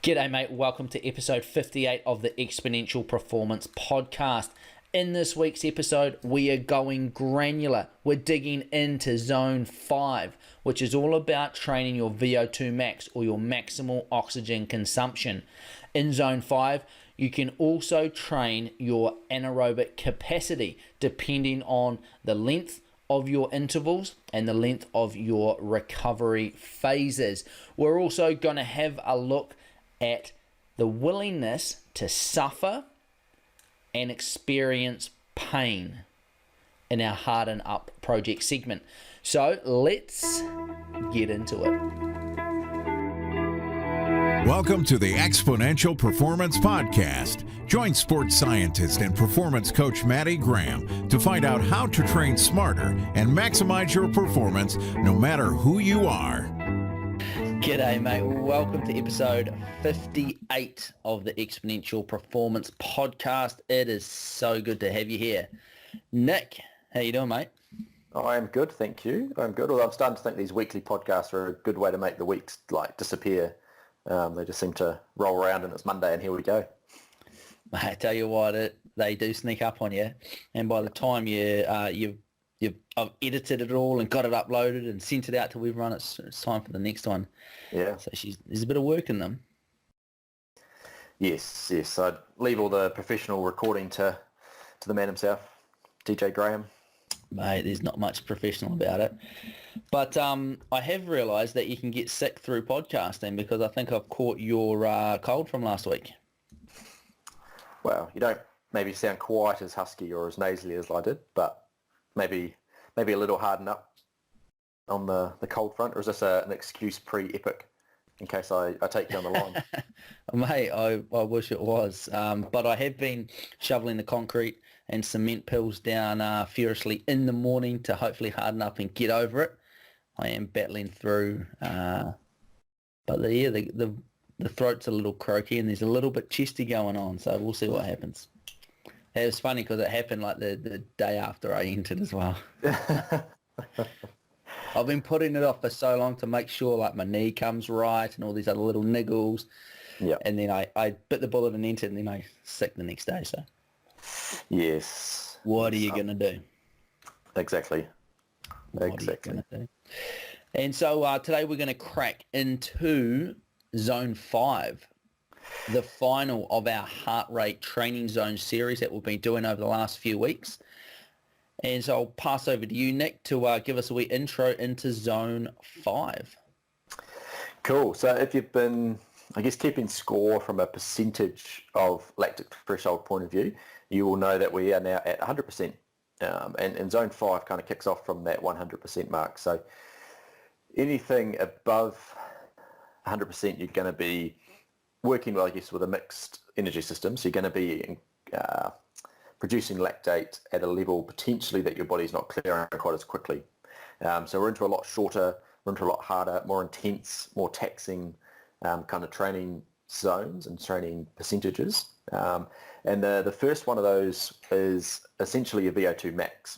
G'day mate, welcome to episode 58 of the Exponential Performance Podcast. In this week's episode, we are going granular. We're digging into Zone 5, which is all about training your VO2max or your maximal oxygen consumption. In Zone 5, you can also train your anaerobic capacity depending on the length of your intervals and the length of your recovery phases. We're also going to have a look at the willingness to suffer and experience pain in our Harden Up project segment. So let's get into it. Welcome to the Exponential Performance Podcast. Join sports scientist and performance coach Maddie Graham to find out how to train smarter and maximize your performance no matter who you are. G'day mate, welcome to episode 58 of the Exponential Performance Podcast. It is so good to have you here. Nick, how you doing mate? I am good, thank you. I'm good, although I'm starting to think these weekly podcasts are a good way to make the weeks disappear. They just seem to roll around and it's Monday and here we go. Mate, I tell you what, they do sneak up on you, and by the time I've edited it all and got it uploaded and sent it out to everyone, it's time for the next one. Yeah. So there's a bit of work in them. Yes. I'd leave all the professional recording to the man himself, DJ Graham. Mate, there's not much professional about it. But I have realised that you can get sick through podcasting because I think I've caught your cold from last week. Well, you don't maybe sound quite as husky or as nasally as I did, but maybe a little harden up on the cold front, or is this an excuse pre-epic in case I take you on the line? Mate, I wish it was. But I have been shoveling the concrete and cement pills down furiously in the morning to hopefully harden up and get over it. I am battling through. But the throat's a little croaky and there's a little bit chesty going on, so we'll see what happens. It was funny because it happened like the day after I entered as well. I've been putting it off for so long to make sure like my knee comes right and all these other little niggles. Yeah. And then I bit the bullet and entered, and then I sick the next day. So. Yes. What are you going to do? Exactly. And so today we're going to crack into Zone 5. The final of our heart rate training zone series that we've been doing over the last few weeks. And so I'll pass over to you, Nick, to give us a wee intro into Zone 5. Cool. So if you've been, I guess, keeping score from a percentage of lactic threshold point of view, you will know that we are now at 100%. And Zone 5 kind of kicks off from that 100% mark. So anything above 100%, you're going to be working, well, I guess, with a mixed energy system. So you're going to be producing lactate at a level potentially that your body's not clearing quite as quickly. So we're into a lot shorter, we're into a lot harder, more intense, more taxing kind of training zones and training percentages. And the first one of those is essentially a VO2max.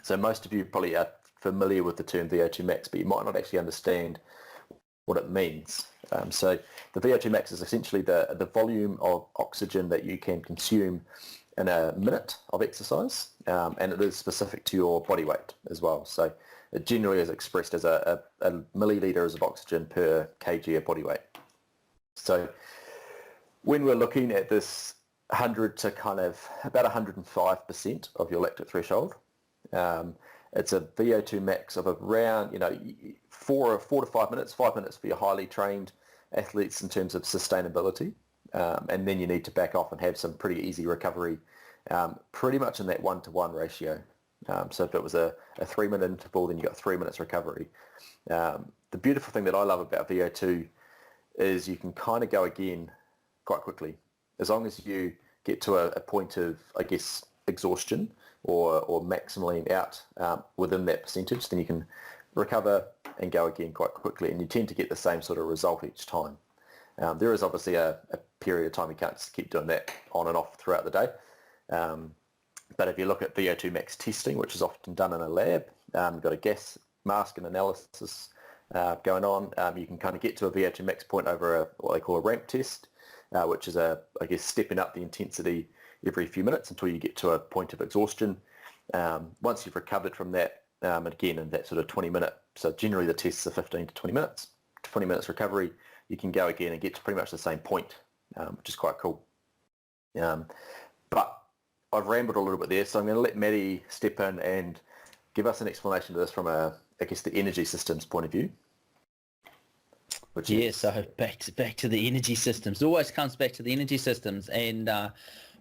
So most of you probably are familiar with the term VO2max, but you might not actually understand what it means. So the VO2max is essentially the volume of oxygen that you can consume in a minute of exercise, and it is specific to your body weight as well. So it generally is expressed as a milliliters of oxygen per kg of body weight. So when we're looking at this 100 to kind of about 105% of your lactic threshold, it's a VO2 max of around, 4 to 5 minutes, 5 minutes for your highly trained athletes in terms of sustainability. And then you need to back off and have some pretty easy recovery, pretty much in that 1-to-1 ratio. So if it was a 3-minute interval, then you got 3 minutes recovery. The beautiful thing that I love about VO2 is you can kind of go again quite quickly. As long as you get to a point of, I guess, exhaustion or maximally out within that percentage, then you can recover and go again quite quickly, and you tend to get the same sort of result each time. There is obviously a period of time you can't just keep doing that on and off throughout the day. But if you look at VO2 max testing, which is often done in a lab, you've got a gas mask and analysis going on. You can kind of get to a VO2 max point over what they call a ramp test, which is I guess, stepping up the intensity every few minutes until you get to a point of exhaustion. Once you've recovered from that, and again in that sort of 20-minute, so generally the tests are 15 to 20 minutes, 20 minutes recovery, you can go again and get to pretty much the same point, which is quite cool. But I've rambled a little bit there, so I'm going to let Maddie step in and give us an explanation of this from I guess the energy systems point of view. So back to the energy systems. It always comes back to the energy systems, and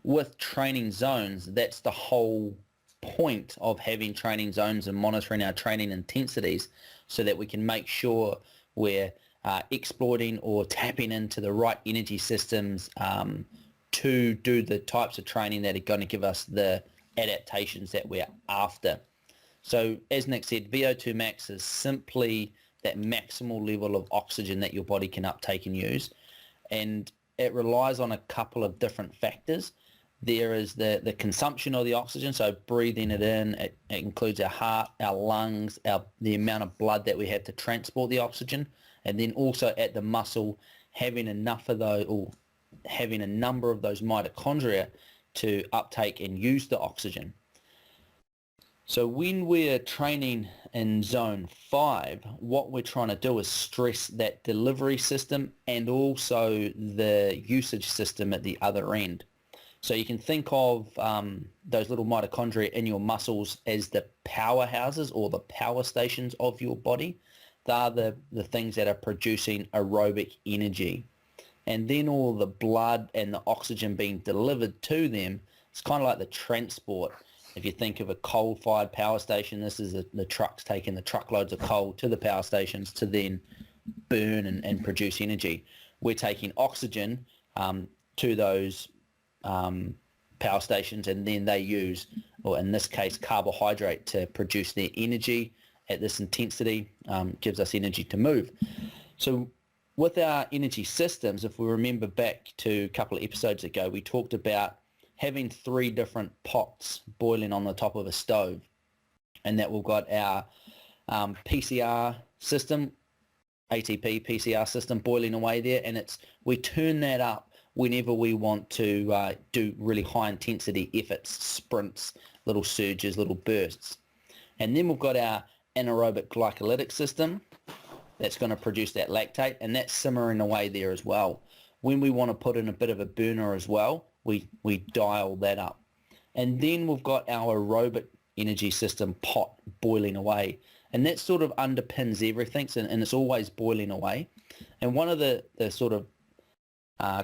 with training zones, that's the whole point of having training zones and monitoring our training intensities, so that we can make sure we're exploiting or tapping into the right energy systems to do the types of training that are going to give us the adaptations that we're after. So as Nick said, VO2 max is simply that maximal level of oxygen that your body can uptake and use. And it relies on a couple of different factors. There is the consumption of the oxygen, so breathing it in. It includes our heart, our lungs, the amount of blood that we have to transport the oxygen. And then also at the muscle, having enough of those, or having a number of those mitochondria to uptake and use the oxygen. So when we're training in zone 5, what we're trying to do is stress that delivery system and also the usage system at the other end. So you can think of those little mitochondria in your muscles as the powerhouses or the power stations of your body. They're the things that are producing aerobic energy. And then all the blood and the oxygen being delivered to them, it's kind of like the transport. If you think of a coal-fired power station, this is the trucks taking the truckloads of coal to the power stations to then burn and produce energy. We're taking oxygen to those power stations, and then they use, or in this case, carbohydrate to produce their energy at this intensity, gives us energy to move. So with our energy systems, if we remember back to a couple of episodes ago, we talked about having 3 different pots boiling on the top of a stove, and that we've got our PCR system, ATP PCR system boiling away there, and we turn that up whenever we want to do really high intensity efforts, sprints, little surges, little bursts. And then we've got our anaerobic glycolytic system that's going to produce that lactate, and that's simmering away there as well. When we want to put in a bit of a burner as well, we dial that up. And then we've got our aerobic energy system pot boiling away, and that sort of underpins everything, and it's always boiling away. And one of the sort of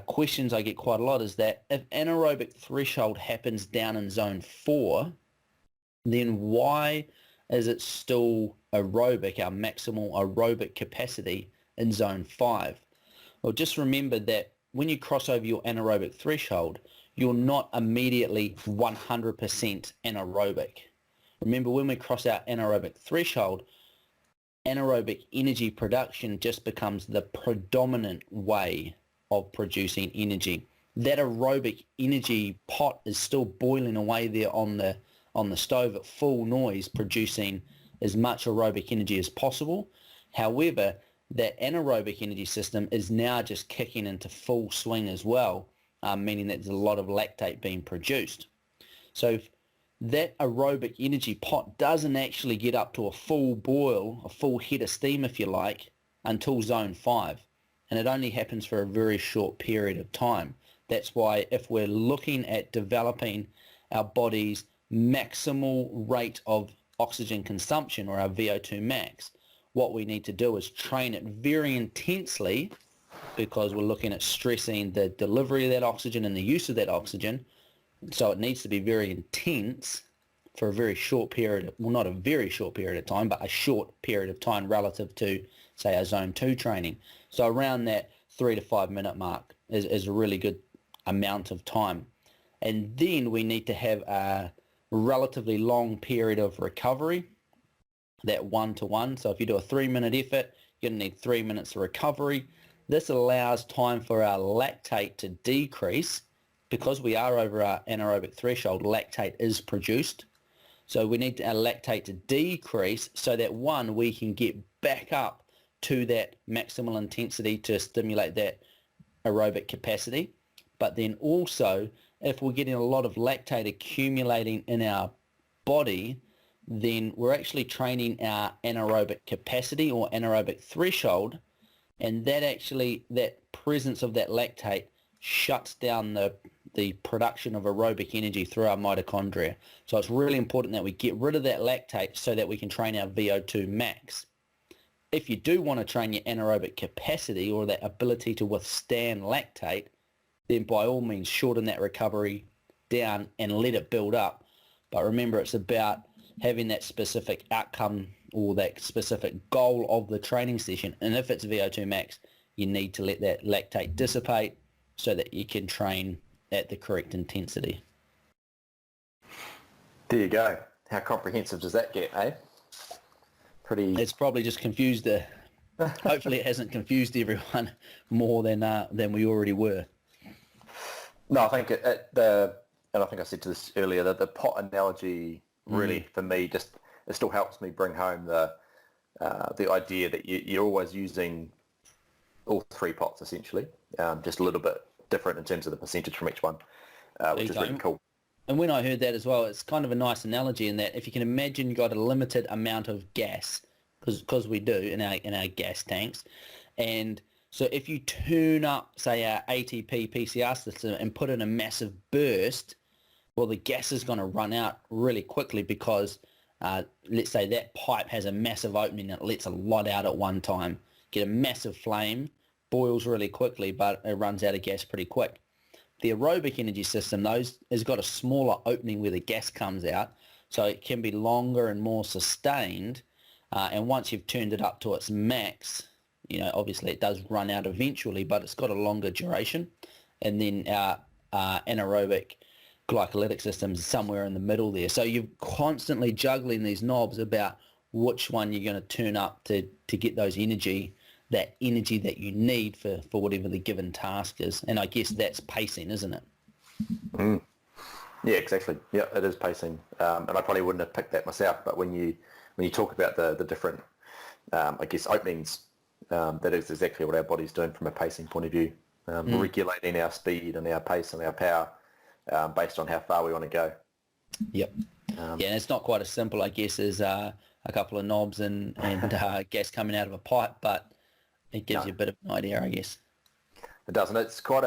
questions I get quite a lot is that if anaerobic threshold happens down in zone 4, then why is it still aerobic, our maximal aerobic capacity, in zone 5? Well, just remember that when you cross over your anaerobic threshold, you're not immediately 100% anaerobic. Remember, when we cross our anaerobic threshold, anaerobic energy production just becomes the predominant way of producing energy. That aerobic energy pot is still boiling away there on the stove at full noise, producing as much aerobic energy as possible. However, that anaerobic energy system is now just kicking into full swing as well, meaning that there's a lot of lactate being produced. So that aerobic energy pot doesn't actually get up to a full boil, a full head of steam if you like, until zone 5. And it only happens for a very short period of time. That's why if we're looking at developing our body's maximal rate of oxygen consumption, or our VO2 max, what we need to do is train it very intensely, because we're looking at stressing the delivery of that oxygen and the use of that oxygen. So it needs to be very intense for a very short period, well, not a very short period of time, but a short period of time relative to, say, our zone 2 training. So around that 3 to 5 minute mark is a really good amount of time. And then we need to have a relatively long period of recovery, that 1-to-1. So if you do a 3-minute effort, you're going to need 3 minutes of recovery. This allows time for our lactate to decrease. Because we are over our anaerobic threshold, lactate is produced. So we need our lactate to decrease so that, one, we can get back up to that maximal intensity to stimulate that aerobic capacity. But then also, if we're getting a lot of lactate accumulating in our body, then we're actually training our anaerobic capacity or anaerobic threshold, and that presence of that lactate shuts down the production of aerobic energy through our mitochondria. So it's really important that we get rid of that lactate so that we can train our VO2 max. If you do want to train your anaerobic capacity or that ability to withstand lactate, then by all means shorten that recovery down and let it build up. But remember, it's about having that specific outcome or that specific goal of the training session. And if it's VO2 max, you need to let that lactate dissipate so that you can train at the correct intensity. There you go. How comprehensive does that get, eh? Pretty. It's probably just confused hopefully it hasn't confused everyone more than we already were. No, I think and I think I said to this earlier, that the pot analogy really, for me, it still helps me bring home the idea that you're always using all three pots essentially, just a little bit different in terms of the percentage from each one, which is really cool. And when I heard that as well, it's kind of a nice analogy in that if you can imagine you've got a limited amount of gas, because we do in our gas tanks, and so if you turn up, say, our ATP PCR system and put in a massive burst, well, the gas is going to run out really quickly because let's say that pipe has a massive opening and it lets a lot out at one time. Get a massive flame, boils really quickly, but it runs out of gas pretty quick. The aerobic energy system, though, has got a smaller opening where the gas comes out, so it can be longer and more sustained. And once you've turned it up to its max, obviously it does run out eventually, but it's got a longer duration. And then our anaerobic glycolytic system is somewhere in the middle there. So you're constantly juggling these knobs about which one you're going to turn up to get those that energy that you need for whatever the given task is. And I guess that's pacing, isn't it? Mm. Yeah, exactly. Yeah, it is pacing. And I probably wouldn't have picked that myself, but when you talk about the different, I guess, openings, that is exactly what our body's doing from a pacing point of view, regulating our speed and our pace and our power based on how far we want to go. Yep. And it's not quite as simple, I guess, as a couple of knobs and gas coming out of a pipe, but it gives you a bit of an idea, I guess. It does, and it's quite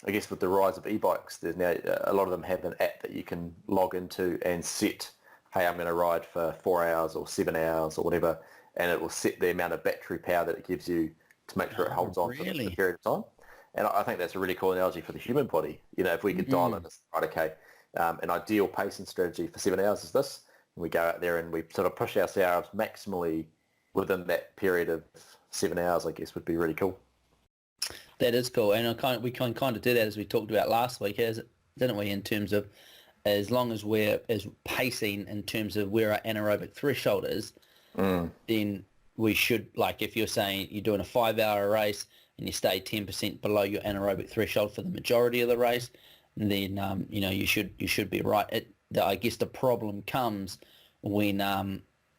I guess with the rise of e-bikes, there's now a lot of them have an app that you can log into and set, hey, I'm going to ride for 4 hours or 7 hours or whatever, and it will set the amount of battery power that it gives you to make sure it holds on for a period of time. And I think that's a really cool analogy for the human body. If we could dial in this, right, okay, an ideal pacing strategy for 7 hours is this, and we go out there and we sort of push ourselves maximally within that period of 7 hours, I guess, would be really cool. That is cool, and we can kind of do that as we talked about last week, didn't we? In terms of as long as we're as pacing in terms of where our anaerobic threshold is, then we should, like if you're saying you're doing a 5-hour race and you stay 10% below your anaerobic threshold for the majority of the race, then you should be right. I guess the problem comes when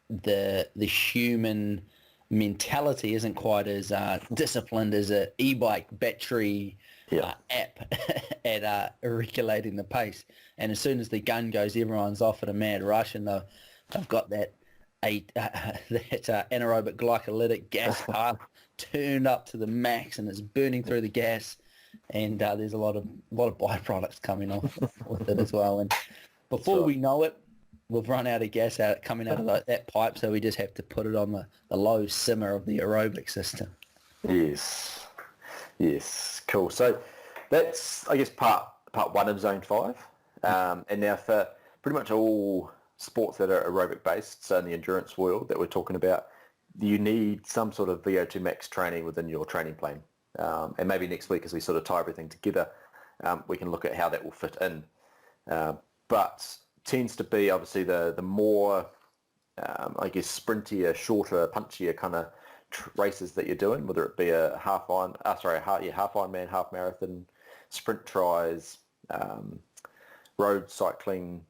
the human mentality isn't quite as disciplined as an e-bike battery app at regulating the pace. And as soon as the gun goes, everyone's off at a mad rush, and they've got that anaerobic glycolytic gas path turned up to the max, and it's burning through the gas, and there's a lot of byproducts coming off with it as well. And before we know it, we've run out of gas coming out of that pipe, so we just have to put it on the low simmer of the aerobic system. Yes, cool. So that's, I guess, part one of Zone 5. And now for pretty much all sports that are aerobic based, so in the endurance world that we're talking about, you need some sort of VO2 max training within your training plan. And maybe next week, as we sort of tie everything together, we can look at how that will fit in. But tends to be obviously the more, I guess, sprintier, shorter, punchier kind of races that you're doing, whether it be a half Ironman, half marathon, sprint tries, road cycling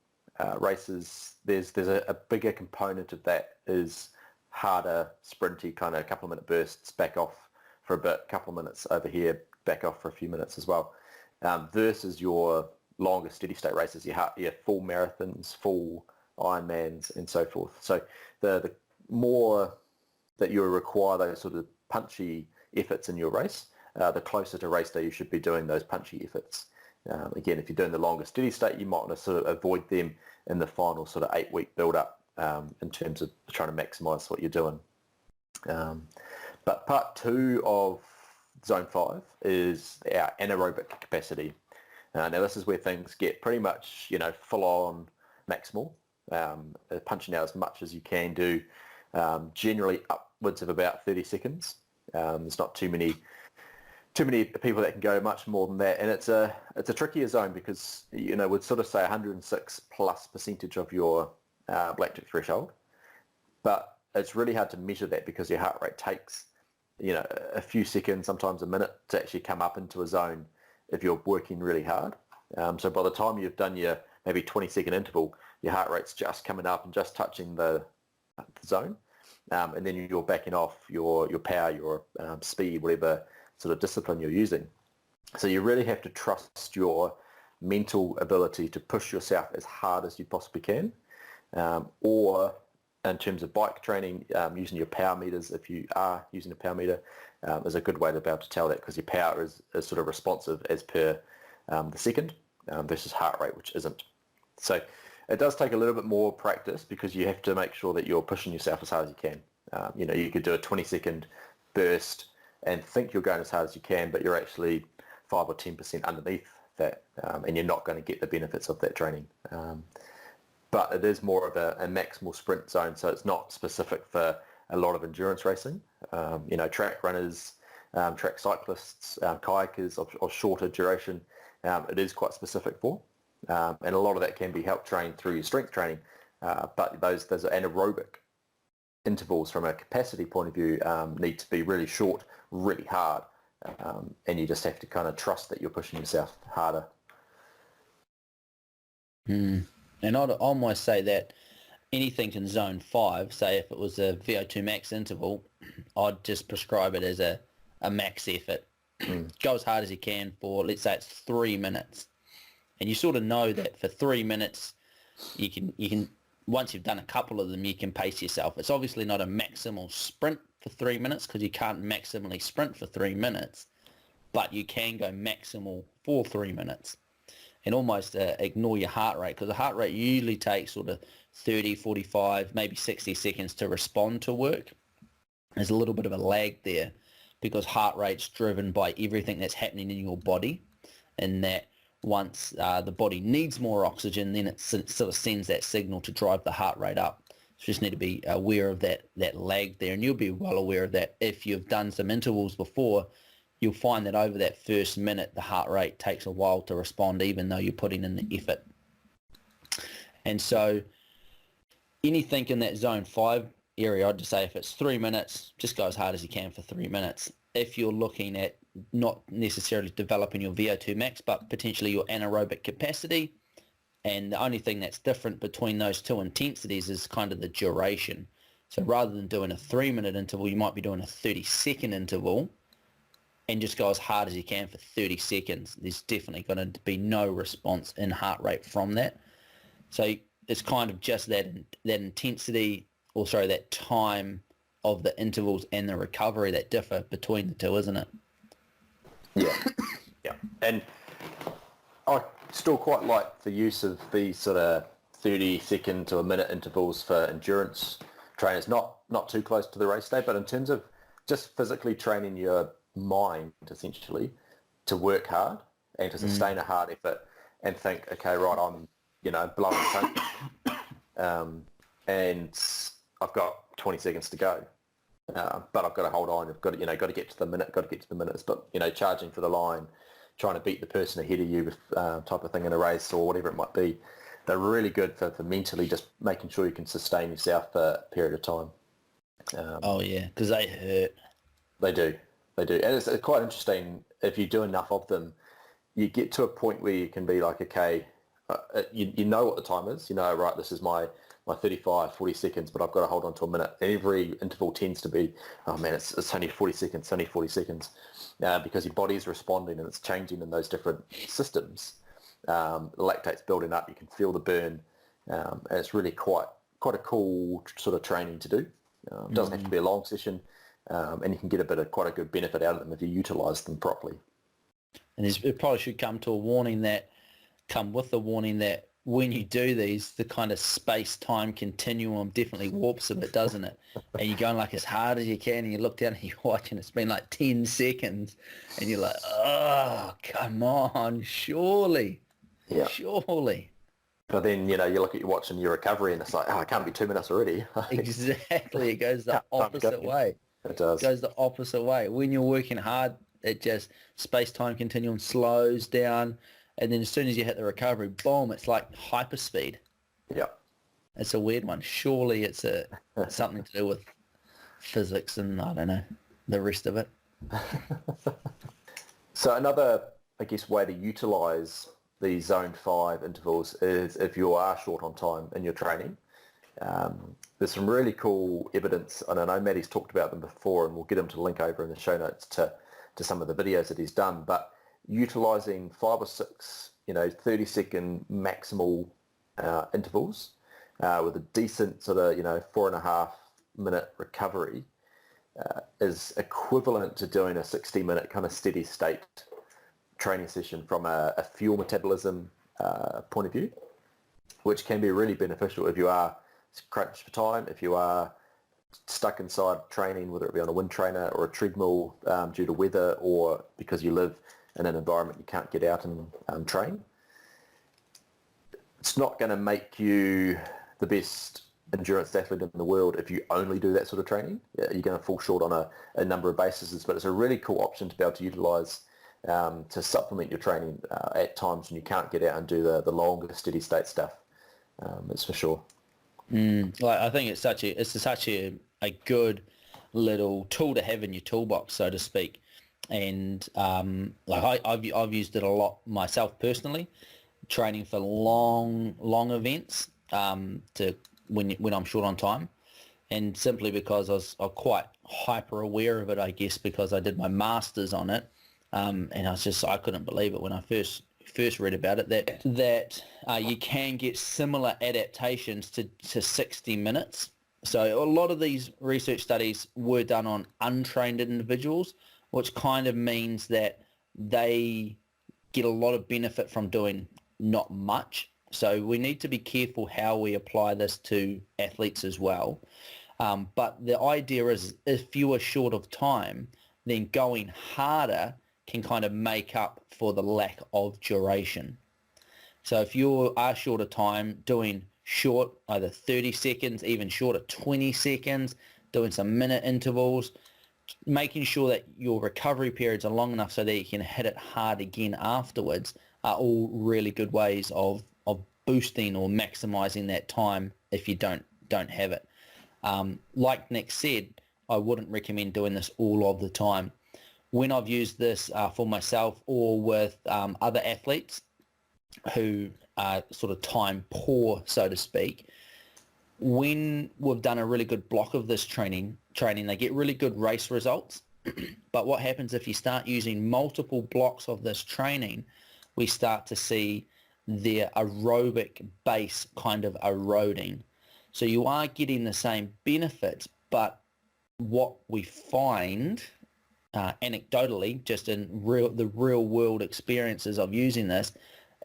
races. There's a bigger component of that is harder, sprinty kind of a couple of minute bursts, back off for a bit, couple of minutes over here, back off for a few minutes as well, versus your longer steady state races, your full marathons, full Ironmans and so forth. So the more that you require those sort of punchy efforts in your race, the closer to race day you should be doing those punchy efforts. Again, if you're doing the longer steady state, you might want to sort of avoid them in the final sort of 8-week build-up in terms of trying to maximise what you're doing. But part 2 of Zone 5 is our anaerobic capacity. Now this is where things get pretty much, full-on maximal, punching out as much as you can do, generally upwards of about 30 seconds. There's not too many people that can go much more than that, and it's a trickier zone because we'd sort of say 106+% of your lactic threshold, but it's really hard to measure that because your heart rate takes a few seconds, sometimes a minute, to actually come up into a zone if you're working really hard. So by the time you've done your maybe 20-second interval, your heart rate's just coming up and just touching the zone, and then you're backing off your power, your speed, whatever sort of discipline you're using. So you really have to trust your mental ability to push yourself as hard as you possibly can, or in terms of bike training, using your power meters, if you are using a power meter, is a good way to be able to tell that, because your power is sort of responsive as per the second versus heart rate, which isn't. So it does take a little bit more practice because you have to make sure that you're pushing yourself as hard as you can. You could do a 20-second burst and think you're going as hard as you can, but you're actually 5 or 10% underneath that, and you're not going to get the benefits of that training. But it is more of a maximal sprint zone, so it's not specific for a lot of endurance racing. Track runners, track cyclists, kayakers of shorter duration, it is quite specific for. And a lot of that can be helped trained through your strength training, but those anaerobic intervals from a capacity point of view need to be really short, really hard, and you just have to kind of trust that you're pushing yourself harder. And I'd almost say that anything in Zone 5, say if it was a VO2max interval, I'd just prescribe it as a max effort. Go as hard as you can for, let's say it's 3 minutes. And you sort of know that for 3 minutes, you can once you've done a couple of them, you can pace yourself. It's obviously not a maximal sprint for 3 minutes because you can't maximally sprint for 3 minutes, but you can go maximal for 3 minutes and almost ignore your heart rate, because the heart rate usually takes sort of 30, 45, maybe 60 seconds to respond to work. There's a little bit of a lag there because heart rate's driven by everything that's happening in your body, and that once the body needs more oxygen, then it sort of sends that signal to drive the heart rate up. So you just need to be aware of that lag there, and you'll be well aware of that if you've done some intervals before. You'll find that over that first minute, the heart rate takes a while to respond, even though you're putting in the effort. And so anything in that Zone 5 area, I'd just say if it's 3 minutes, just go as hard as you can for 3 minutes. If you're looking at not necessarily developing your VO2max, but potentially your anaerobic capacity, and the only thing that's different between those two intensities is kind of the duration. So rather than doing a 3-minute interval, you might be doing a 30-second interval, and just go as hard as you can for 30 seconds. There's definitely going to be no response in heart rate from that. So it's kind of just that intensity, or sorry, that time of the intervals and the recovery that differ between the two, isn't it? Yeah. And I still quite like the use of these sort of 30-second to a minute intervals for endurance trainers, not too close to the race day, but in terms of just physically training your mind essentially to work hard and to sustain a hard effort and think, okay, right, I'm blowing smoke, and I've got 20 seconds to go, but I've got to hold on. I've got to get to the minutes, but charging for the line, trying to beat the person ahead of you with type of thing in a race or whatever it might be. They're really good for mentally just making sure you can sustain yourself for a period of time. Because they hurt. They do. And it's quite interesting, if you do enough of them, you get to a point where you can be like, okay, you know what the time is, right, this is my my 35, 40 seconds, but I've got to hold on to a minute. Every interval tends to be, oh man, it's only 40 seconds, it's only 40 seconds, because your body is responding and it's changing in those different systems. The lactate's building up, you can feel the burn, and it's really quite a cool sort of training to do. It doesn't have to be a long session, and you can get quite a good benefit out of them if you utilise them properly. And it probably should come with the warning that when you do these, the kind of space-time continuum definitely warps a bit, doesn't it? And you're going like as hard as you can, and you look down and you watch, and it's been like 10 seconds, and you're like, oh, come on, surely. Yeah. Surely. But then, you look at your watch and your recovery, and it's like, oh, it can't be 2 minutes already. Exactly. It goes the opposite way. It does. It goes the opposite way. When you're working hard, it just space-time continuum slows down, and then as soon as you hit the recovery, boom, it's like hyperspeed. Yeah. It's a weird one. Surely it's something to do with physics and, I don't know, the rest of it. So another, I guess, way to utilise these zone 5 intervals is if you are short on time in your training. There's some really cool evidence, and I know Maddie's talked about them before, and we'll get him to link over in the show notes to some of the videos that he's done, but utilising 5 or 6, 30-second maximal intervals with a decent sort of, 4.5 minute recovery is equivalent to doing a 60-minute kind of steady state training session from a fuel metabolism point of view, which can be really beneficial if you are crunched for time, if you are stuck inside training, whether it be on a wind trainer or a treadmill due to weather, or because you live in an environment you can't get out and train. It's not going to make you the best endurance athlete in the world if you only do that sort of training. You're going to fall short on a number of bases, but it's a really cool option to be able to utilise to supplement your training at times when you can't get out and do the longer steady state stuff. That's for sure. I think it's such a good little tool to have in your toolbox, so to speak. And I've used it a lot myself personally, training for long events to when I'm short on time, and simply because I'm quite hyper aware of it, I guess, because I did my masters on it, and I couldn't believe it when I first read about it that you can get similar adaptations to 60 minutes. So a lot of these research studies were done on untrained individuals, which kind of means that they get a lot of benefit from doing not much. So we need to be careful how we apply this to athletes as well. But the idea is if you are short of time, then going harder can kind of make up for the lack of duration. So if you are short of time, doing short, either 30 seconds, even shorter 20 seconds, doing some minute intervals, making sure that your recovery periods are long enough so that you can hit it hard again afterwards are all really good ways of boosting or maximizing that time if you don't have it. Like Nick said, I wouldn't recommend doing this all of the time. When I've used this for myself or with other athletes who are sort of time poor, so to speak, when we've done a really good block of this training, they get really good race results. But what happens if you start using multiple blocks of this training, we start to see their aerobic base kind of eroding. So you are getting the same benefits, but what we find anecdotally, just in the real world experiences of using this,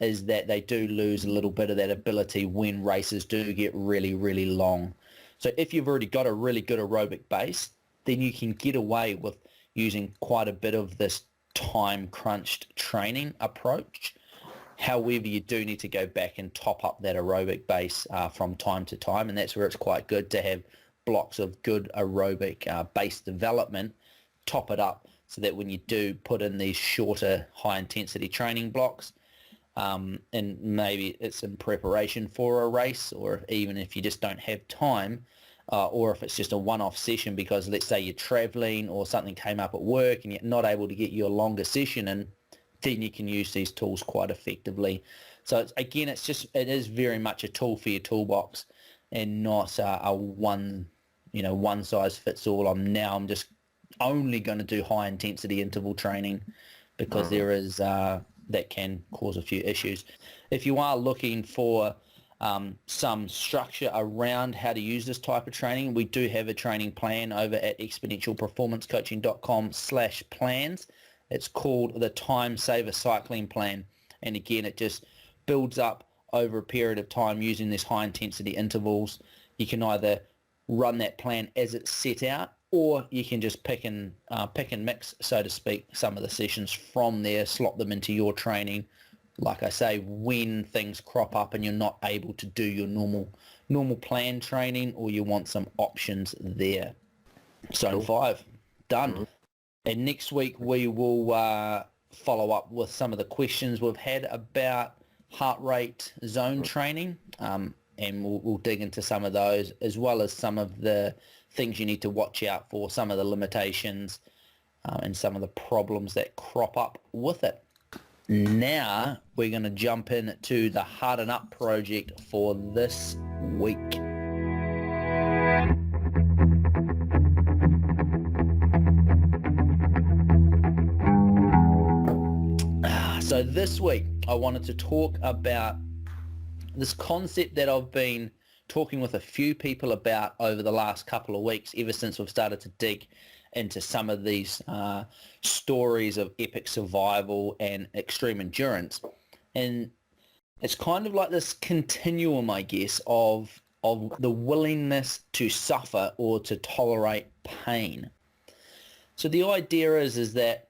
is that they do lose a little bit of that ability when races do get really, really long. So if you've already got a really good aerobic base, then you can get away with using quite a bit of this time crunched training approach. However, you do need to go back and top up that aerobic base from time to time, and that's where it's quite good to have blocks of good aerobic base development, top it up so that when you do put in these shorter high intensity training blocks, and maybe it's in preparation for a race, or even if you just don't have time, or if it's just a one-off session because let's say you're traveling or something came up at work and you're not able to get your longer session in, then you can use these tools quite effectively. So it is very much a tool for your toolbox. and not a one size fits all. I'm just only going to do high intensity interval training because there is that can cause a few issues. If you are looking for some structure around how to use this type of training, we do have a training plan over at exponentialperformancecoaching.com/plans. It's called the Time Saver Cycling Plan. And again, it just builds up over a period of time using these high intensity intervals. You can either run that plan as it's set out, or you can just pick and mix, so to speak, some of the sessions from there, slot them into your training. Like I say, when things crop up and you're not able to do your normal plan training, or you want some options there. Zone 5, done. Mm-hmm. And next week we will follow up with some of the questions we've had about heart rate zone training, and we'll dig into some of those, as well as some of the things you need to watch out for, some of the limitations and some of the problems that crop up with it. Now we're going to jump into the Harden Up project for this week. So this week I wanted to talk about this concept that I've been talking with a few people about over the last couple of weeks, ever since we've started to dig into some of these stories of epic survival and extreme endurance. And it's kind of like this continuum, I guess, of the willingness to suffer or to tolerate pain. So the idea is that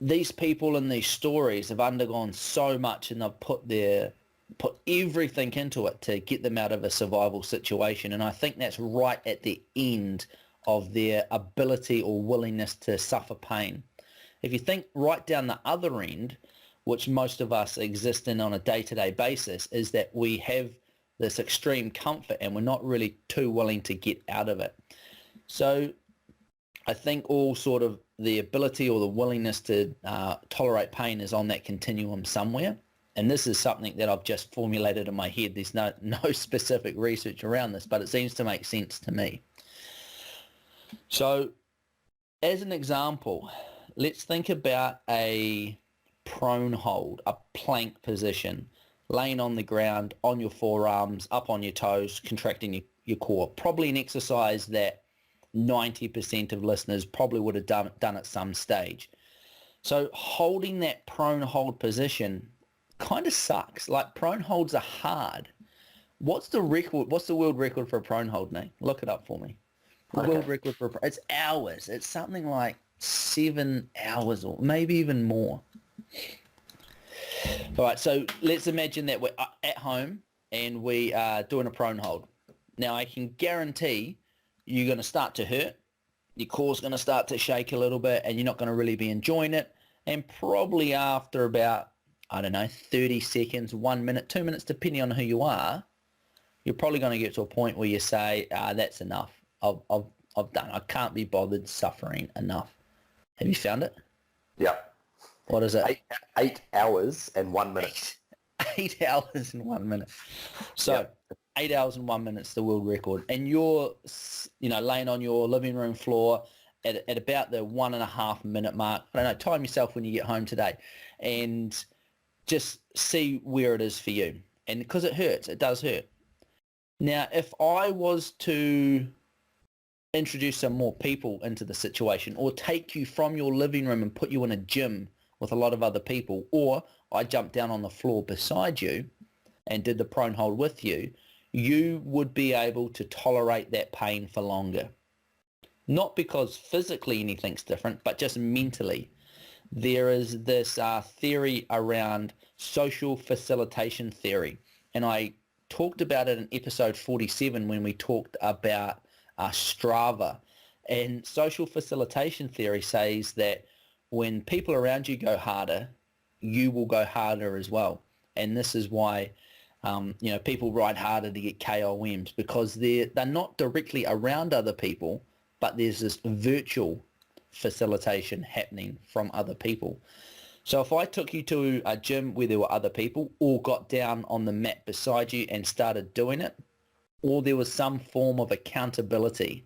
these people in these stories have undergone so much, and they've put everything into it to get them out of a survival situation. And I think that's right at the end of their ability or willingness to suffer pain. If you think right down the other end, which most of us exist in on a day-to-day basis, is that we have this extreme comfort and we're not really too willing to get out of it. So I think all sort of the ability or the willingness to tolerate pain is on that continuum somewhere. And this is something that I've just formulated in my head. There's no specific research around this, but it seems to make sense to me. So as an example, let's think about a prone hold, a plank position, laying on the ground, on your forearms, up on your toes, contracting your core. Probably an exercise that 90% of listeners probably would have done at some stage. So holding that prone hold position kind of sucks. Like, prone holds are hard. What's the record? What's the world record for a prone hold, Nate? Look it up for me. The world record for it's hours. It's something like 7 hours or maybe even more. All right, so let's imagine that we're at home and we are doing a prone hold. Now, I can guarantee you're going to start to hurt. Your core's going to start to shake a little bit, and you're not going to really be enjoying it. And probably after about, 30 seconds, 1 minute, 2 minutes, depending on who you are, you're probably going to get to a point where you say, that's enough. I've done. I can't be bothered suffering enough. Have you found it? Yeah. What is it? 8 hours and 1 minute. 8 hours and 1 minute. So 8 hours and 1 minute is the world record. And you're, laying on your living room floor at about the 1.5 minute mark. I don't know, time yourself when you get home today and just see where it is for you. And because it hurts, it does hurt. Now, if I was to introduce some more people into the situation, or take you from your living room and put you in a gym with a lot of other people, or I jumped down on the floor beside you and did the prone hold with you, you would be able to tolerate that pain for longer. Not because physically anything's different, but just mentally. There is this theory around social facilitation theory, and I talked about it in episode 47 when we talked about Strava. And social facilitation theory says that when people around you go harder, you will go harder as well. And this is why people ride harder to get KOMs, because they're not directly around other people, but there's this virtual facilitation happening from other people. So if I took you to a gym where there were other people, or got down on the mat beside you and started doing it, or there was some form of accountability,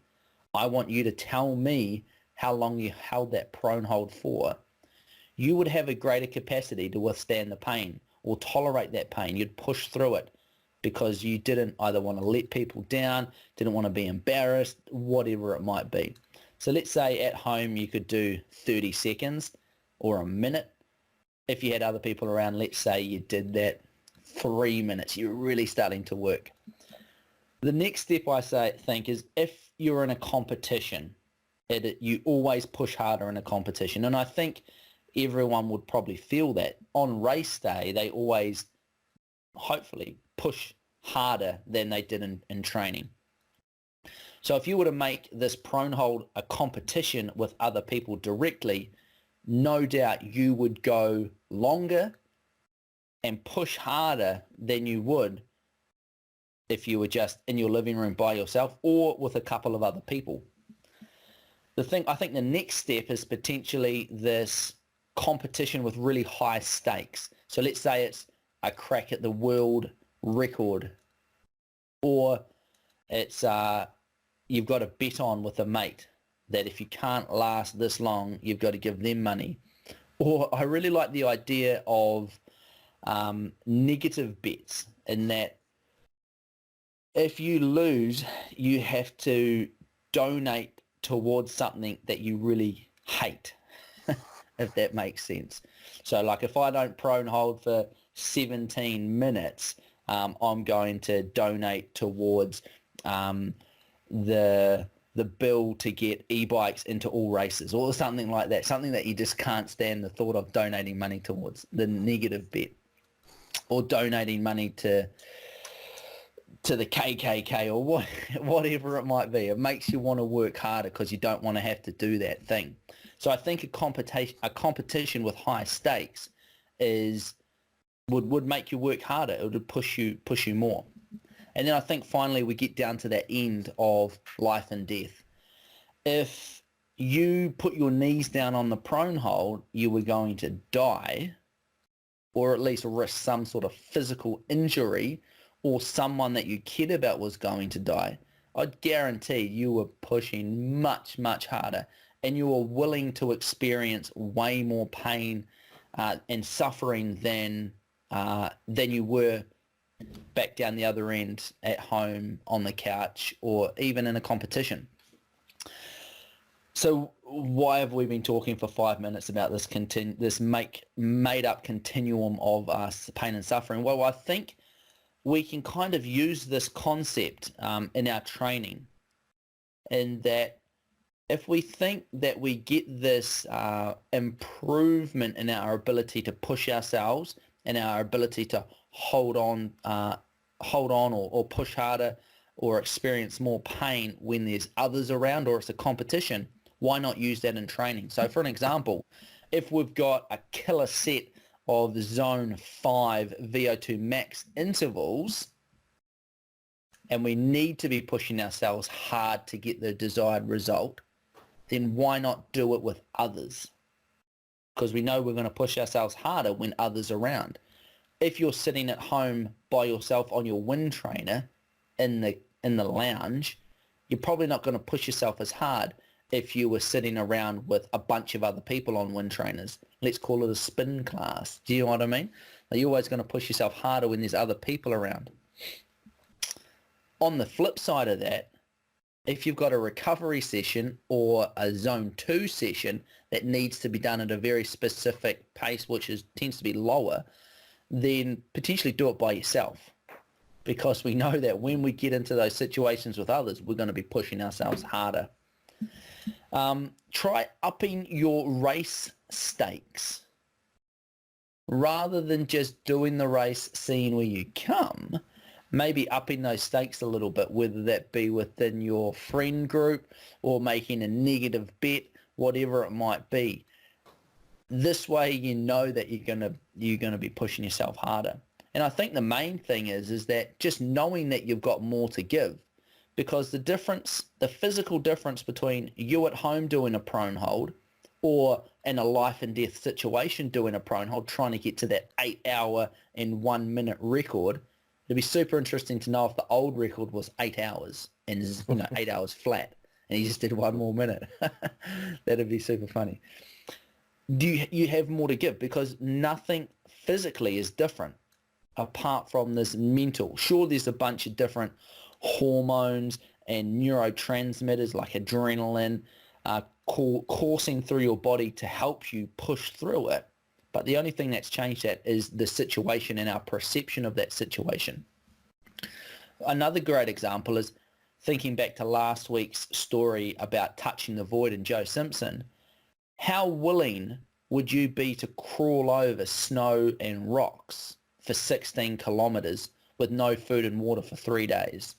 I want you to tell me how long you held that prone hold for, you would have a greater capacity to withstand the pain or tolerate that pain. You'd push through it because you didn't either want to let people down, didn't want to be embarrassed, whatever it might be. So let's say at home you could do 30 seconds or a minute. If you had other people around, let's say you did that 3 minutes, you're really starting to work. The next step I think is if you're in a competition, you always push harder in a competition. And I think everyone would probably feel that. On race day, they always, hopefully, push harder than they did in training. So if you were to make this prone hold a competition with other people directly, no doubt you would go longer and push harder than you would if you were just in your living room by yourself or with a couple of other people. I think the next step is potentially this competition with really high stakes. So let's say it's a crack at the world record, or it's you've got a bet on with a mate that if you can't last this long, you've got to give them money. Or I really like the idea of negative bets, in that if you lose, you have to donate towards something that you really hate, if that makes sense. So like if I don't prone hold for 17 minutes, I'm going to donate towards the bill to get e-bikes into all races, or something like that, something that you just can't stand the thought of donating money towards, the negative bet, or donating money to the KKK or whatever it might be. It makes you want to work harder because you don't want to have to do that thing. So I think a competition with high stakes would make you work harder. It would push you more. And then I think finally we get down to that end of life and death. If you put your knees down on the prone hold, you were going to die, or at least risk some sort of physical injury, or someone that you cared about was going to die. I'd guarantee you were pushing much, much harder, and you were willing to experience way more pain and suffering than you were back down the other end at home on the couch or even in a competition. So why have we been talking for 5 minutes about this made up continuum of pain and suffering? Well, I think we can kind of use this concept in our training, in that if we think that we get this improvement in our ability to push ourselves and our ability to hold on or push harder or experience more pain when there's others around or it's a competition, why not use that in training? So for an example, if we've got a killer set of zone 5 VO2max intervals and we need to be pushing ourselves hard to get the desired result, then why not do it with others? Because we know we're going to push ourselves harder when others are around. If you're sitting at home by yourself on your wind trainer in the lounge, you're probably not going to push yourself as hard if you were sitting around with a bunch of other people on wind trainers. Let's call it a spin class. Do you know what I mean? You're always going to push yourself harder when there's other people around. On the flip side of that, if you've got a recovery session or a zone 2 session that needs to be done at a very specific pace, which tends to be lower, then potentially do it by yourself, because we know that when we get into those situations with others, we're going to be pushing ourselves harder. Try upping your race stakes. Rather than just doing the race, seeing where you come, maybe upping those stakes a little bit, whether that be within your friend group or making a negative bet, whatever it might be. This way you know that you're gonna be pushing yourself harder. And I think the main thing is that just knowing that you've got more to give, because the physical difference between you at home doing a prone hold or in a life and death situation doing a prone hold, trying to get to that 8 hour and 1 minute record, It'd be super interesting to know if the old record was 8 hours and 8 hours flat, and he just did one more minute. That'd be super funny. Do you have more to give? Because nothing physically is different apart from this mental. Sure, there's a bunch of different hormones and neurotransmitters like adrenaline coursing through your body to help you push through it. But the only thing that's changed that is the situation and our perception of that situation. Another great example is thinking back to last week's story about touching the void and Joe Simpson. How willing would you be to crawl over snow and rocks for 16 kilometers with no food and water for 3 days?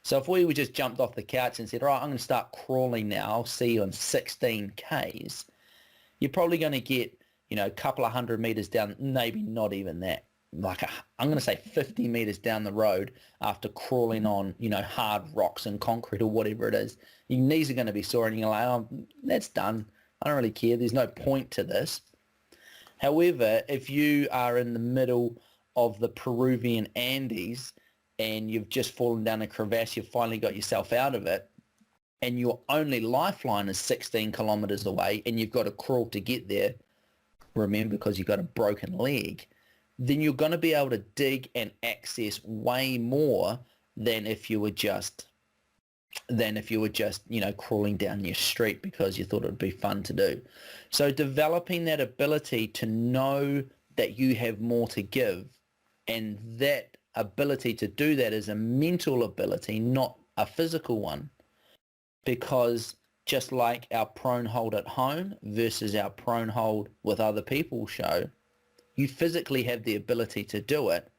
So if we just jumped off the couch and said, all right, I'm going to start crawling now, I'll see you on 16 Ks, you're probably going to get, a couple of 100 meters down, maybe not even that, I'm going to say 50 meters down the road after crawling on, hard rocks and concrete or whatever it is. Your knees are going to be sore and you're like, oh, that's done. I don't really care. There's no point to this. However, if you are in the middle of the Peruvian Andes and you've just fallen down a crevasse, you've finally got yourself out of it, and your only lifeline is 16 kilometers away and you've got to crawl to get there, remember, because you've got a broken leg, then you're going to be able to dig and access way more than if you were just crawling down your street because you thought it would be fun to do. So developing that ability to know that you have more to give, and that ability to do that is a mental ability, not a physical one, because just like our prone hold at home versus our prone hold with other people show, you physically have the ability to do it.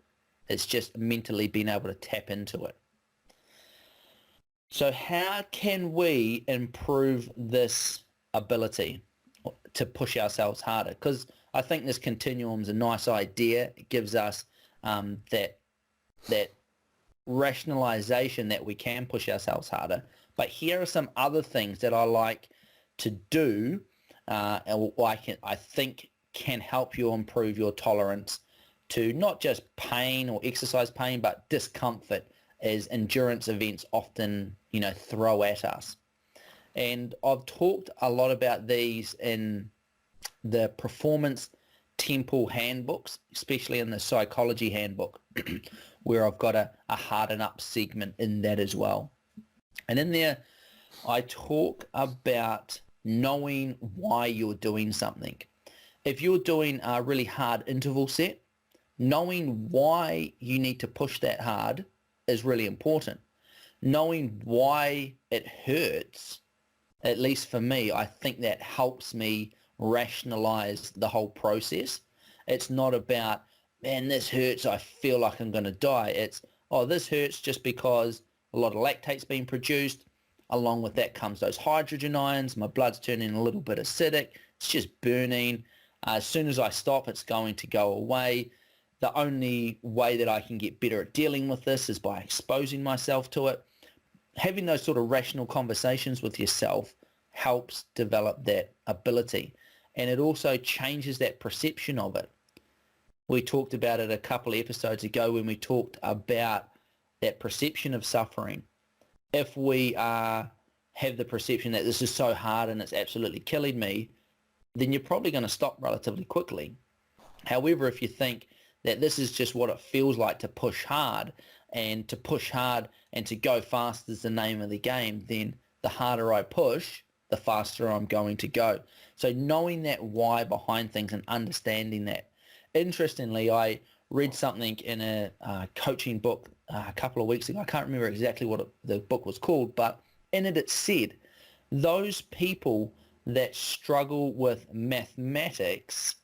It's just mentally being able to tap into it. So how can we improve this ability to push ourselves harder? Because I think this continuum is a nice idea. It gives us that rationalization that we can push ourselves harder. But here are some other things that I like to do, and I think can help you improve your tolerance to not just pain or exercise pain, but discomfort, as endurance events often, throw at us. And I've talked a lot about these in the performance temple handbooks, especially in the psychology handbook, where I've got a harden up segment in that as well. And in there, I talk about knowing why you're doing something. If you're doing a really hard interval set, knowing why you need to push that hard is really important. Knowing why it hurts, at least for me, I think that helps me rationalize the whole process. It's not about, man, this hurts, I feel like I'm going to die. It's, oh, this hurts just because a lot of lactate's being produced. Along with that comes those hydrogen ions. My blood's turning a little bit acidic. It's just burning. As soon as I stop, it's going to go away. The only way that I can get better at dealing with this is by exposing myself to it. Having those sort of rational conversations with yourself helps develop that ability. And it also changes that perception of it. We talked about it a couple of episodes ago when we talked about that perception of suffering. If we have the perception that this is so hard and it's absolutely killing me, then you're probably going to stop relatively quickly. However, if you think that this is just what it feels like to push hard and to go fast is the name of the game, then the harder I push, the faster I'm going to go. So knowing that why behind things and understanding that. Interestingly, I read something in a coaching book a couple of weeks ago. I can't remember exactly what the book was called, but in it said, those people that struggle with mathematics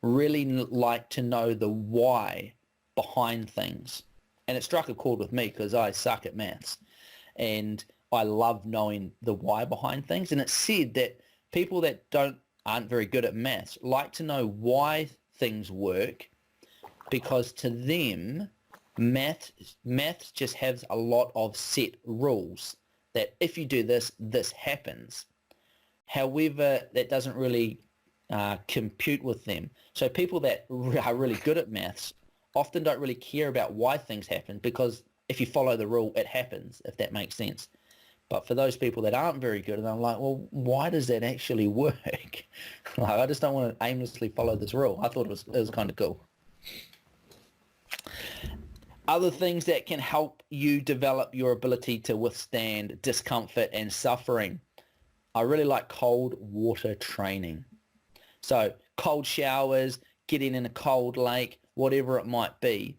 really like to know the why behind things. And it struck a chord with me because I suck at maths. And I love knowing the why behind things. And it said that people that aren't very good at maths like to know why things work, because to them, maths just has a lot of set rules that if you do this, this happens. However, that doesn't really compute with them. So people that are really good at maths often don't really care about why things happen, because if you follow the rule, it happens, if that makes sense. But for those people that aren't very good, and I'm like, well, why does that actually work? Like, I just don't want to aimlessly follow this rule. I thought it was kind of cool. Other things that can help you develop your ability to withstand discomfort and suffering. I really like cold water training. So cold showers, getting in a cold lake, whatever it might be.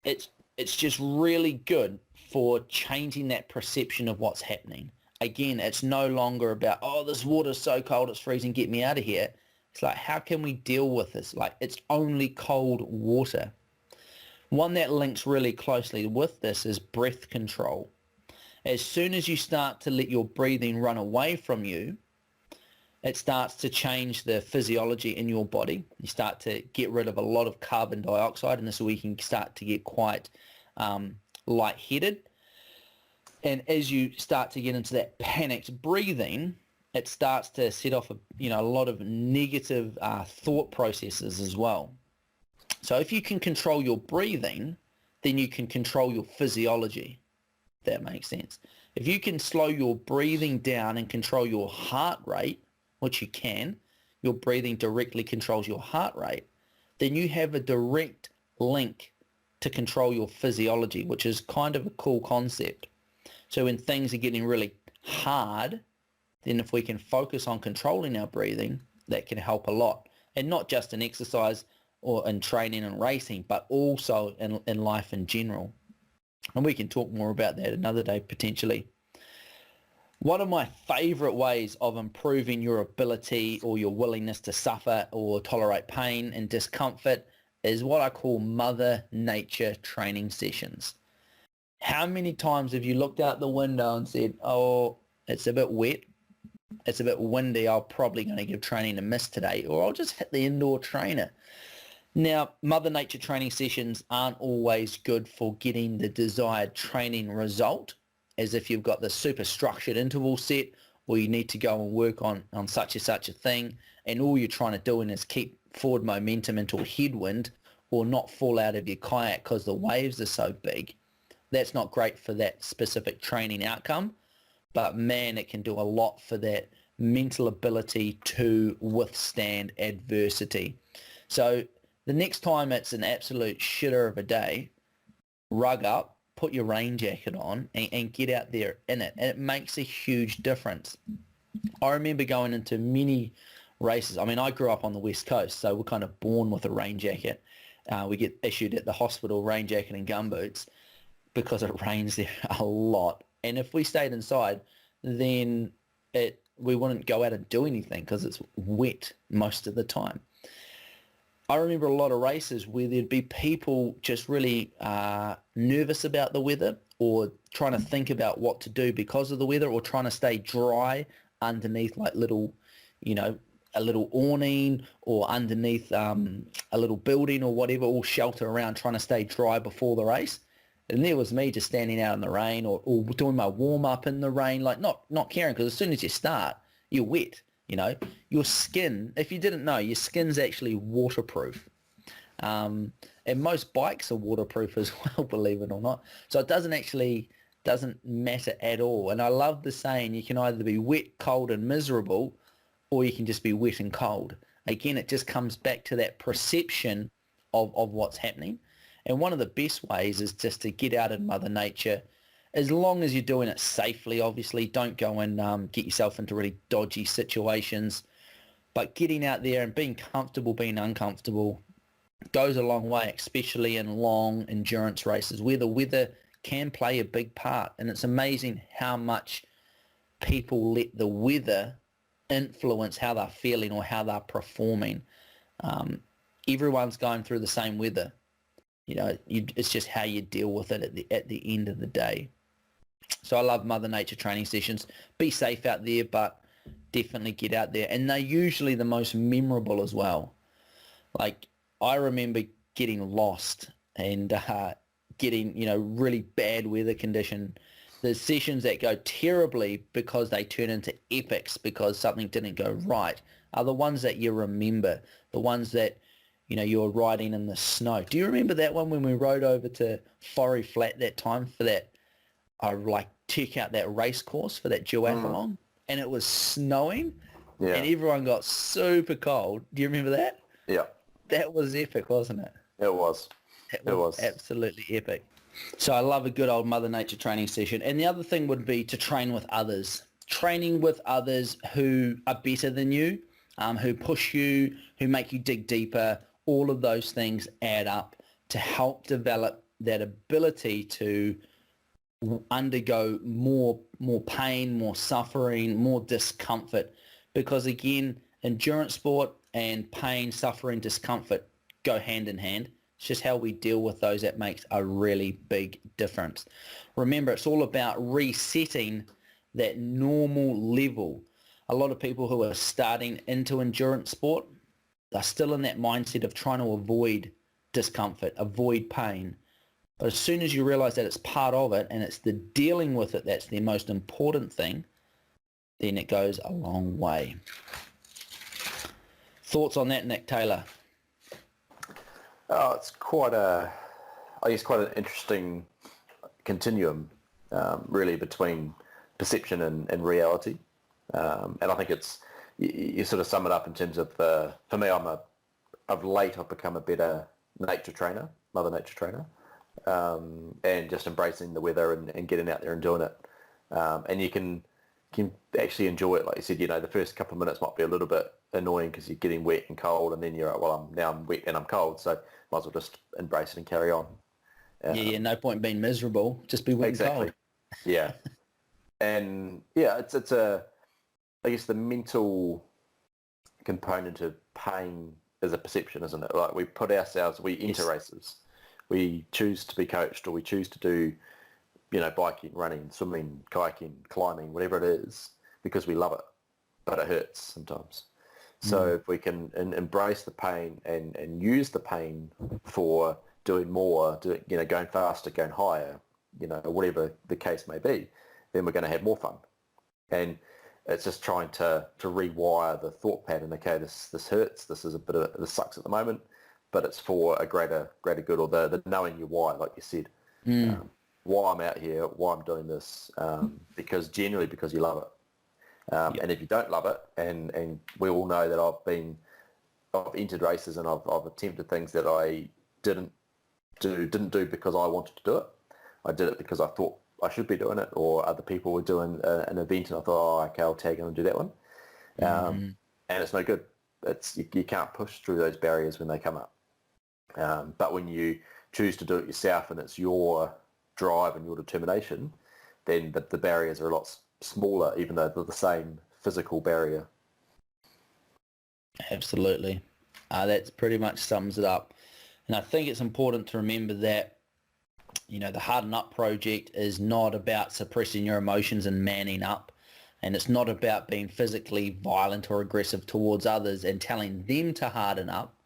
It's just really good for changing that perception of what's happening. Again, it's no longer about, oh, this water's so cold, it's freezing, get me out of here. It's like, how can we deal with this? Like, it's only cold water. One that links really closely with this is breath control. As soon as you start to let your breathing run away from you, it starts to change the physiology in your body. You start to get rid of a lot of carbon dioxide, and this is where you can start to get quite lightheaded. And as you start to get into that panicked breathing, it starts to set off a lot of negative thought processes as well. So if you can control your breathing, then you can control your physiology. If that makes sense. If you can slow your breathing down and control your heart rate, which you can, your breathing directly controls your heart rate, then you have a direct link to control your physiology, which is kind of a cool concept. So when things are getting really hard, then if we can focus on controlling our breathing, that can help a lot. And not just in exercise or in training and racing, but also in life in general. And we can talk more about that another day potentially. One of my favorite ways of improving your ability or your willingness to suffer or tolerate pain and discomfort is what I call Mother Nature training sessions. How many times have you looked out the window and said, oh, it's a bit wet, it's a bit windy, I'm probably going to give training a miss today, or I'll just hit the indoor trainer. Now, Mother Nature training sessions aren't always good for getting the desired training result, as if you've got the super structured interval set, or you need to go and work on such and such a thing, and all you're trying to do is keep forward momentum into a headwind or not fall out of your kayak because the waves are so big. That's not great for that specific training outcome, but man, it can do a lot for that mental ability to withstand adversity. So the next time it's an absolute shitter of a day, rug up, put your rain jacket on and get out there in it. And it makes a huge difference. I remember going into many races. I mean, I grew up on the West Coast, so we're kind of born with a rain jacket. We get issued at the hospital rain jacket and gumboots because it rains there a lot. And if we stayed inside, then we wouldn't go out and do anything because it's wet most of the time. I remember a lot of races where there'd be people just really nervous about the weather, or trying to think about what to do because of the weather, or trying to stay dry underneath like little, a little awning, or underneath a little building or whatever, all shelter around, trying to stay dry before the race. And there was me just standing out in the rain, or doing my warm-up in the rain, like not caring, because as soon as you start, you're wet. Your skin, if you didn't know, your skin's actually waterproof. And most bikes are waterproof as well, believe it or not. So it doesn't matter at all. And I love the saying, you can either be wet, cold, and miserable, or you can just be wet and cold. Again, it just comes back to that perception of what's happening. And one of the best ways is just to get out in Mother Nature, as long as you're doing it safely, obviously. Don't go and get yourself into really dodgy situations. But getting out there and being comfortable, being uncomfortable, goes a long way, especially in long endurance races where the weather can play a big part. And it's amazing how much people let the weather influence how they're feeling or how they're performing. Everyone's going through the same weather. It's just how you deal with it at the end of the day. So I love Mother Nature training sessions. Be safe out there, but definitely get out there. And they're usually the most memorable as well. Like, I remember getting lost and getting, really bad weather condition. The sessions that go terribly because they turn into epics because something didn't go right are the ones that you remember, the ones that you were riding in the snow. Do you remember that one when we rode over to Forey Flat that time for that, check out that race course for that duathlon, and it was snowing, and everyone got super cold. Do you remember that? Yeah. That was epic, wasn't it? It was. It was absolutely epic. So I love a good old Mother Nature training session. And the other thing would be to train with others. Training with others who are better than you, who push you, who make you dig deeper. All of those things add up to help develop that ability to undergo more pain, more suffering, more discomfort. Because again, endurance sport and pain, suffering, discomfort go hand in hand. It's just how we deal with those that makes a really big difference. Remember, it's all about resetting that normal level. A lot of people who are starting into endurance sport, they're still in that mindset of trying to avoid discomfort, avoid pain. But as soon as you realize that it's part of it and it's the dealing with it that's the most important thing, then it goes a long way. Thoughts on that, Nick Taylor? Oh, it's quite an interesting continuum, really, between perception and reality. And I think you sort of sum it up in terms of, for me, of late I've become a better nature trainer, Mother Nature trainer, and just embracing the weather and getting out there and doing it. And you can actually enjoy it. Like you said, the first couple of minutes might be a little bit annoying because you're getting wet and cold, and then you're like, well, I'm wet and I'm cold, so might as well just embrace it and carry on. No point being miserable, just be wet and cold. Yeah. And it's I guess the mental component of pain is a perception, isn't it? Like we enter races, we choose to be coached, or we choose to do, biking, running, swimming, kayaking, climbing, whatever it is, because we love it, but it hurts sometimes. So if we can embrace the pain and use the pain for doing more, going faster, going higher, whatever the case may be, then we're going to have more fun. And it's just trying to rewire the thought pattern. Okay, this hurts. This sucks at the moment, but it's for a greater good, or the knowing your why, like you said. Why I'm out here, why I'm doing this, because you love it. And if you don't love it, and we all know that I've entered races and I've attempted things that I didn't do because I wanted to do it. I did it because I thought I should be doing it, or other people were doing an event and I thought, okay, I'll tag on and do that one. And it's no good. You can't push through those barriers when they come up. But when you choose to do it yourself and it's your drive and your determination, then the barriers are a lot smaller, even though they're the same physical barrier. Absolutely. That pretty much sums it up. And I think it's important to remember that, the Harden Up project is not about suppressing your emotions and manning up. And it's not about being physically violent or aggressive towards others and telling them to harden up.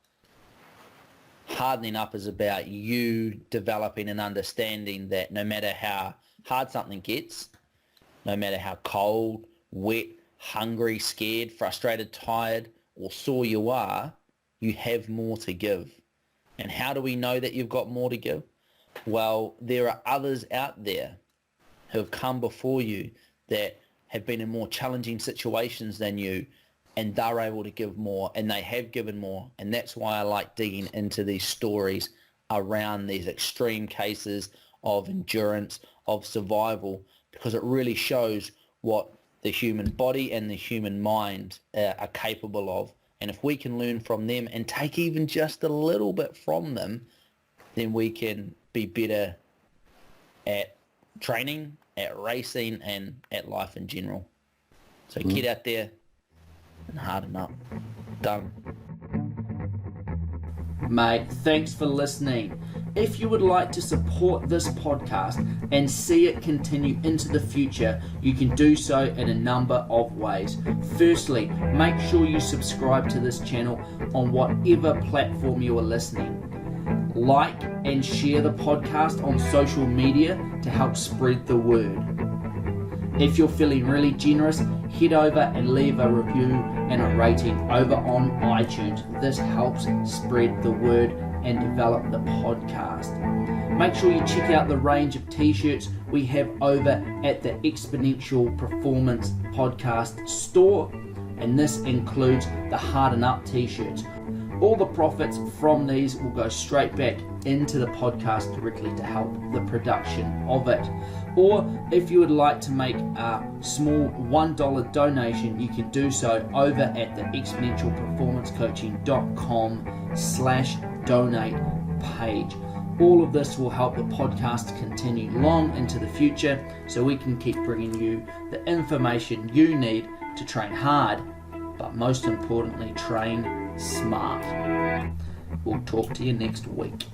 Hardening up is about you developing an understanding that no matter how hard something gets, no matter how cold, wet, hungry, scared, frustrated, tired, or sore you are, you have more to give. And how do we know that you've got more to give? Well, there are others out there who have come before you that have been in more challenging situations than you, and they're able to give more, and they have given more. And that's why I like digging into these stories around these extreme cases of endurance, of survival, because it really shows what the human body and the human mind are capable of. And if we can learn from them and take even just a little bit from them, then we can be better at training, at racing, and at life in general. So get out there and harden up. Done. Mate, thanks for listening. If you would like to support this podcast and see it continue into the future, you can do so in a number of ways. Firstly, make sure you subscribe to this channel on whatever platform you are listening. Like and share the podcast on social media to help spread the word. If you're feeling really generous, head over and leave a review and a rating over on iTunes. This helps spread the word and develop the podcast. Make sure you check out the range of t-shirts we have over at the Exponential Performance Podcast store, and this includes the Harden Up t-shirts. All the profits from these will go straight back into the podcast directly to help the production of it. Or if you would like to make a small $1 donation, you can do so over at the exponentialperformancecoaching.com/donate page. All of this will help the podcast continue long into the future, so we can keep bringing you the information you need to train hard, but most importantly, train smart. We'll talk to you next week.